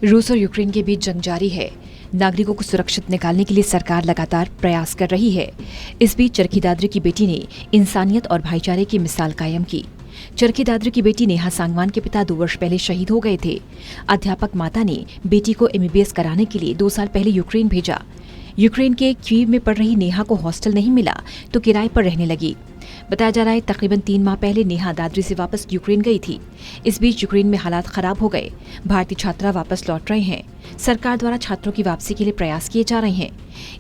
रूस और यूक्रेन के बीच जंग जारी है। नागरिकों को सुरक्षित निकालने के लिए सरकार लगातार प्रयास कर रही है। इस बीच चरखी दादरी की बेटी ने इंसानियत और भाईचारे की मिसाल कायम की। चरखी दादरी की बेटी नेहा सांगवान के पिता 2 वर्ष पहले शहीद हो गए थे। अध्यापक माता ने बेटी को MBBS कराने के लिए 2 साल पहले यूक्रेन भेजा। यूक्रेन के कीव में पढ़ रही नेहा को हॉस्टल नहीं मिला तो किराए पर रहने लगी। बताया जा रहा है तकरीबन 3 माह पहले नेहा दादरी से वापस यूक्रेन गई थी। इस बीच यूक्रेन में हालात खराब हो गए। भारतीय छात्रा वापस लौट रहे हैं। सरकार द्वारा छात्रों की वापसी के लिए प्रयास किए जा रहे हैं।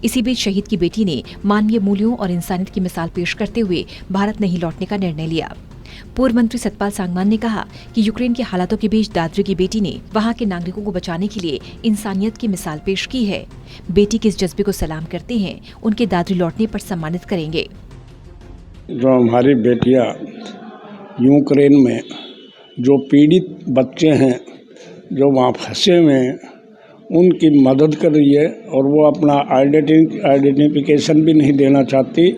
इसी बीच शहीद की बेटी ने मानवीय मूल्यों और इंसानियत की मिसाल पेश करते हुए भारत नहीं लौटने का निर्णय लिया। पूर्व मंत्री सतपाल सांगवान ने कहा कि यूक्रेन के हालातों के बीच दादरी की बेटी ने वहां के नागरिकों को बचाने के लिए इंसानियत की मिसाल पेश की है। बेटी के इस जज्बे को सलाम करते हैं, उनके दादरी लौटने पर सम्मानित करेंगे। जो हमारी बेटियां यूक्रेन में जो पीड़ित बच्चे हैं, जो वहाँ फंसे हुए हैं, उनकी मदद कर रही है और वो अपना आइडेंटिफिकेशन भी नहीं देना चाहती।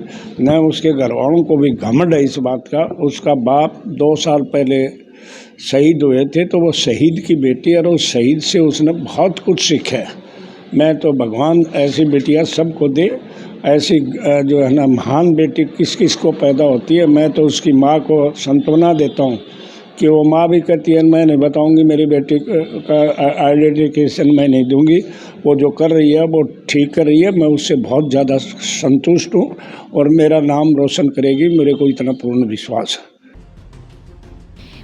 न उसके घर वालों को भी घमंड है इस बात का। उसका बाप 2 साल पहले शहीद हुए थे, तो वो शहीद की बेटी है और उस शहीद से उसने बहुत कुछ सीखा है। मैं तो भगवान ऐसी बेटियां सबको दे। ऐसी जो है ना महान बेटी किस किस को पैदा होती है। मैं तो उसकी माँ को सांत्वना देता हूँ कि वो माँ भी कहती है मैं नहीं बताऊंगी, मेरी बेटी का आइडेंटिफिकेशन मैं नहीं दूंगी। वो जो कर रही है वो ठीक कर रही है। मैं उससे बहुत ज़्यादा संतुष्ट हूँ और मेरा नाम रोशन करेगी, मेरे को इतना पूर्ण विश्वास है।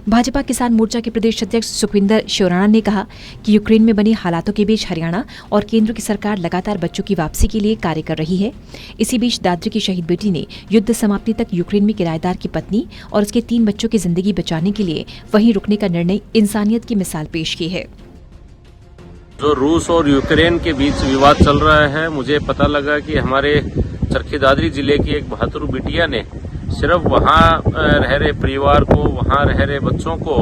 भाजपा किसान मोर्चा के प्रदेश अध्यक्ष सुखविंदर शिवराणा ने कहा कि यूक्रेन में बने हालातों के बीच हरियाणा और केंद्र की सरकार लगातार बच्चों की वापसी के लिए कार्य कर रही है। इसी बीच दादरी की शहीद बेटी ने युद्ध समाप्ति तक यूक्रेन में किराएदार की पत्नी और उसके 3 बच्चों की जिंदगी बचाने के लिए वहीं रुकने का निर्णय इंसानियत की मिसाल पेश की है। जो रूस और यूक्रेन के बीच विवाद चल रहा है, मुझे पता लगा कि हमारे चरखी दादरी जिले की एक बहादुर बिटिया ने सिर्फ वहाँ रह रहे परिवार को, वहाँ रह रहे बच्चों को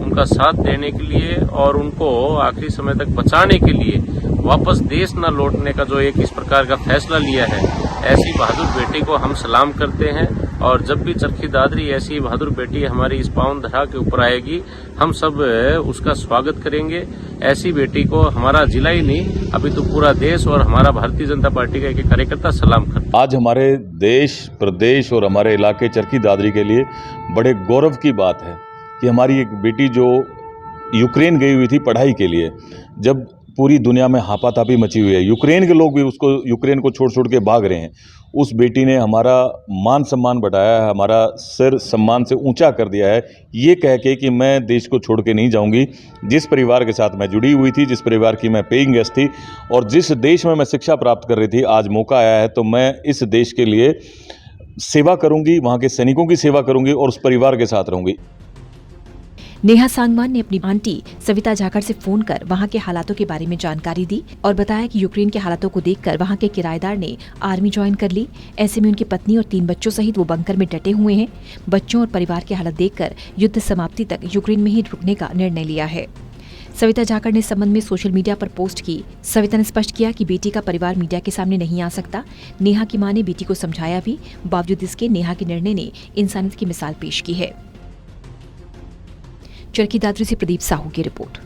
उनका साथ देने के लिए और उनको आखिरी समय तक बचाने के लिए वापस देश न लौटने का जो एक इस प्रकार का फैसला लिया है, ऐसी बहादुर बेटी को हम सलाम करते हैं। और जब भी चरखी दादरी ऐसी बहादुर बेटी हमारी इस पावन धरा के ऊपर आएगी, हम सब उसका स्वागत करेंगे। ऐसी बेटी को हमारा जिला ही नहीं, अभी तो पूरा देश और हमारा भारतीय जनता पार्टी का एक कार्यकर्ता सलाम करता है। आज हमारे देश, प्रदेश और हमारे इलाके चरखी दादरी के लिए बड़े गौरव की बात है कि हमारी एक बेटी जो यूक्रेन गई हुई थी पढ़ाई के लिए, जब पूरी दुनिया में हापातापी मची हुई है, यूक्रेन के लोग भी यूक्रेन को छोड़ के भाग रहे हैं, उस बेटी ने हमारा मान सम्मान बढ़ाया है, हमारा सिर सम्मान से ऊंचा कर दिया है, ये कह के कि मैं देश को छोड़ के नहीं जाऊंगी। जिस परिवार के साथ मैं जुड़ी हुई थी, जिस परिवार की मैं पेइंग गेस्ट थी और जिस देश में मैं शिक्षा प्राप्त कर रही थी, आज मौका आया है तो मैं इस देश के लिए सेवा करूंगी, वहाँ के सैनिकों की सेवा करूंगी और उस परिवार के साथ रहूंगी। नेहा सांगवान ने अपनी आंटी सविता जाखड़ से फोन कर वहां के हालातों के बारे में जानकारी दी और बताया कि यूक्रेन के हालातों को देखकर वहां के किराएदार ने आर्मी ज्वाइन कर ली। ऐसे में उनकी पत्नी और 3 बच्चों सहित वो बंकर में डटे हुए हैं। बच्चों और परिवार की हालत देखकर युद्ध समाप्ति तक यूक्रेन में ही रुकने का निर्णय लिया है। सविता जाखड़ ने इस संबंध में सोशल मीडिया पर पोस्ट की। सविता ने स्पष्ट किया कि बेटी का परिवार मीडिया के सामने नहीं आ सकता। नेहा की मां ने बेटी को समझाया भी, बावजूद इसके नेहा के निर्णय ने इंसानियत की मिसाल पेश की है। चरखी दादरी से प्रदीप साहू की रिपोर्ट।